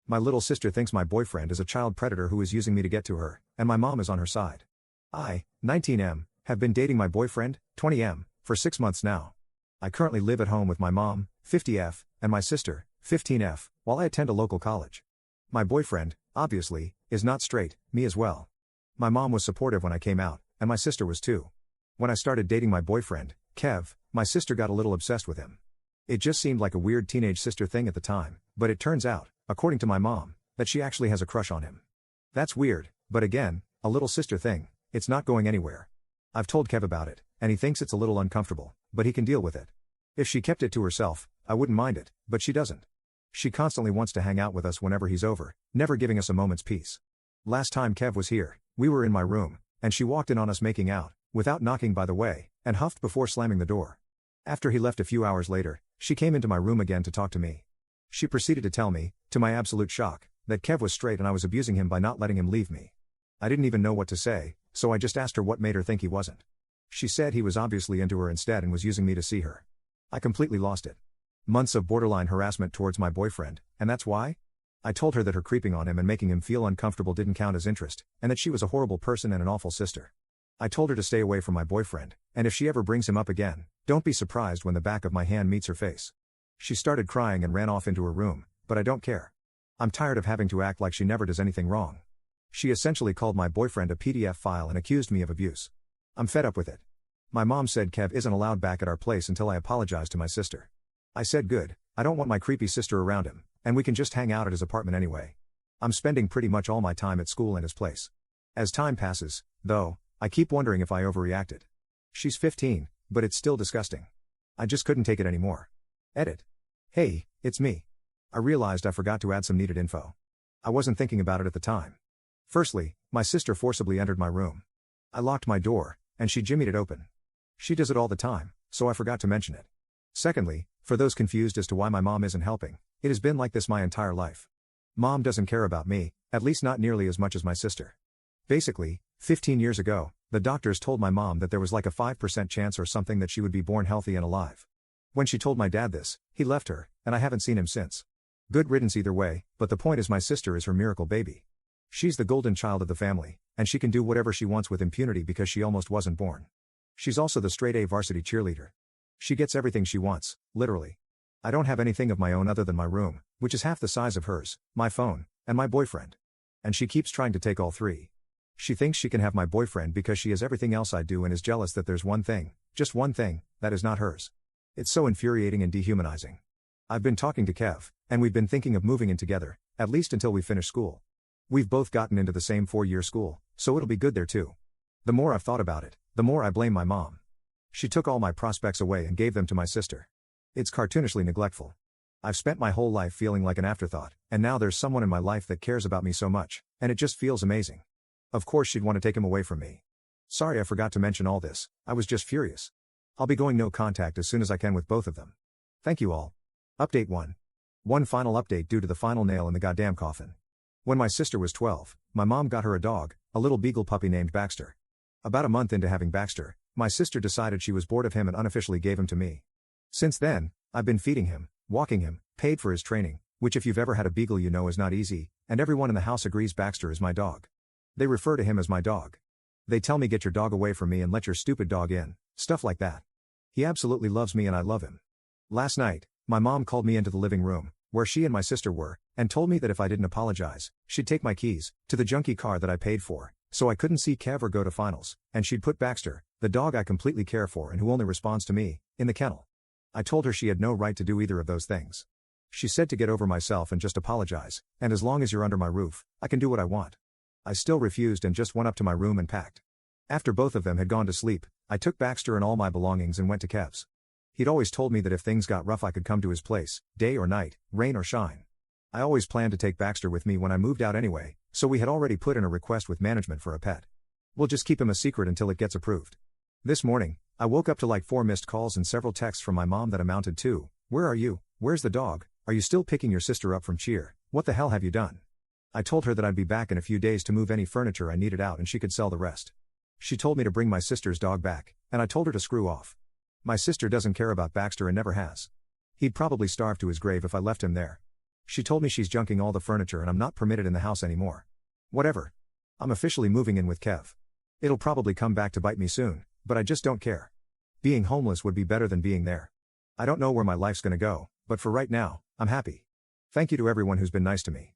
My little sister thinks my boyfriend is a child predator who is using me to get to her, and my mom is on her side. I, 19M, have been dating my boyfriend, 20M, for 6 months now. I currently live at home with my mom, 50F, and my sister, 15F, while I attend a local college. My boyfriend, obviously, is not straight, me as well. My mom was supportive when I came out, and my sister was too. When I started dating my boyfriend, Kev, my sister got a little obsessed with him. It just seemed like a weird teenage sister thing at the time, but it turns out, according to my mom, that she actually has a crush on him. That's weird, but again, a little sister thing, it's not going anywhere. I've told Kev about it, and he thinks it's a little uncomfortable, but he can deal with it. If she kept it to herself, I wouldn't mind it, but she doesn't. She constantly wants to hang out with us whenever he's over, never giving us a moment's peace. Last time Kev was here, we were in my room, and she walked in on us making out, without knocking by the way, and huffed before slamming the door. After he left a few hours later, she came into my room again to talk to me. She proceeded to tell me, to my absolute shock, that Kev was straight and I was abusing him by not letting him leave me. I didn't even know what to say, so I just asked her what made her think he wasn't. She said he was obviously into her instead and was using me to see her. I completely lost it. Months of borderline harassment towards my boyfriend, and that's why? I told her that her creeping on him and making him feel uncomfortable didn't count as interest, and that she was a horrible person and an awful sister. I told her to stay away from my boyfriend, and if she ever brings him up again, don't be surprised when the back of my hand meets her face. She started crying and ran off into her room, but I don't care. I'm tired of having to act like she never does anything wrong. She essentially called my boyfriend a PDF file and accused me of abuse. I'm fed up with it. My mom said Kev isn't allowed back at our place until I apologize to my sister. I said good, I don't want my creepy sister around him, and we can just hang out at his apartment anyway. I'm spending pretty much all my time at school and his place. As time passes, though, I keep wondering if I overreacted. She's 15, but it's still disgusting. I just couldn't take it anymore. Edit. Hey, it's me. I realized I forgot to add some needed info. I wasn't thinking about it at the time. Firstly, my sister forcibly entered my room. I locked my door, and she jimmied it open. She does it all the time, so I forgot to mention it. Secondly, for those confused as to why my mom isn't helping, it has been like this my entire life. Mom doesn't care about me, at least not nearly as much as my sister. Basically, 15 years ago, the doctors told my mom that there was like a 5% chance or something that she would be born healthy and alive. When she told my dad this, he left her, and I haven't seen him since. Good riddance either way, but the point is my sister is her miracle baby. She's the golden child of the family, and she can do whatever she wants with impunity because she almost wasn't born. She's also the straight A varsity cheerleader. She gets everything she wants, literally. I don't have anything of my own other than my room, which is half the size of hers, my phone, and my boyfriend. And she keeps trying to take all three. She thinks she can have my boyfriend because she has everything else I do and is jealous that there's one thing, just one thing, that is not hers. It's so infuriating and dehumanizing. I've been talking to Kev, and we've been thinking of moving in together, at least until we finish school. We've both gotten into the same 4-year school, so it'll be good there too. The more I've thought about it, the more I blame my mom. She took all my prospects away and gave them to my sister. It's cartoonishly neglectful. I've spent my whole life feeling like an afterthought, and now there's someone in my life that cares about me so much, and it just feels amazing. Of course she'd want to take him away from me. Sorry I forgot to mention all this, I was just furious. I'll be going no contact as soon as I can with both of them. Thank you all. Update 1. One final update due to the final nail in the goddamn coffin. When my sister was 12, my mom got her a dog, a little beagle puppy named Baxter. About a month into having Baxter, my sister decided she was bored of him and unofficially gave him to me. Since then, I've been feeding him, walking him, paid for his training, which if you've ever had a beagle you know is not easy, and everyone in the house agrees Baxter is my dog. They refer to him as my dog. They tell me get your dog away from me and let your stupid dog in, stuff like that. He absolutely loves me and I love him. Last night, my mom called me into the living room, where she and my sister were, and told me that if I didn't apologize, she'd take my keys to the junky car that I paid for, so I couldn't see Kev or go to finals, and she'd put Baxter, the dog I completely care for and who only responds to me, in the kennel. I told her she had no right to do either of those things. She said to get over myself and just apologize, and as long as you're under my roof, I can do what I want. I still refused and just went up to my room and packed. After both of them had gone to sleep, I took Baxter and all my belongings and went to Kev's. He'd always told me that if things got rough I could come to his place, day or night, rain or shine. I always planned to take Baxter with me when I moved out anyway, so we had already put in a request with management for a pet. We'll just keep him a secret until it gets approved. This morning, I woke up to like 4 missed calls and several texts from my mom that amounted to, "Where are you? Where's the dog? Are you still picking your sister up from cheer? What the hell have you done?" I told her that I'd be back in a few days to move any furniture I needed out and she could sell the rest. She told me to bring my sister's dog back, and I told her to screw off. My sister doesn't care about Baxter and never has. He'd probably starve to his grave if I left him there. She told me she's junking all the furniture and I'm not permitted in the house anymore. Whatever. I'm officially moving in with Kev. It'll probably come back to bite me soon, but I just don't care. Being homeless would be better than being there. I don't know where my life's gonna go, but for right now, I'm happy. Thank you to everyone who's been nice to me.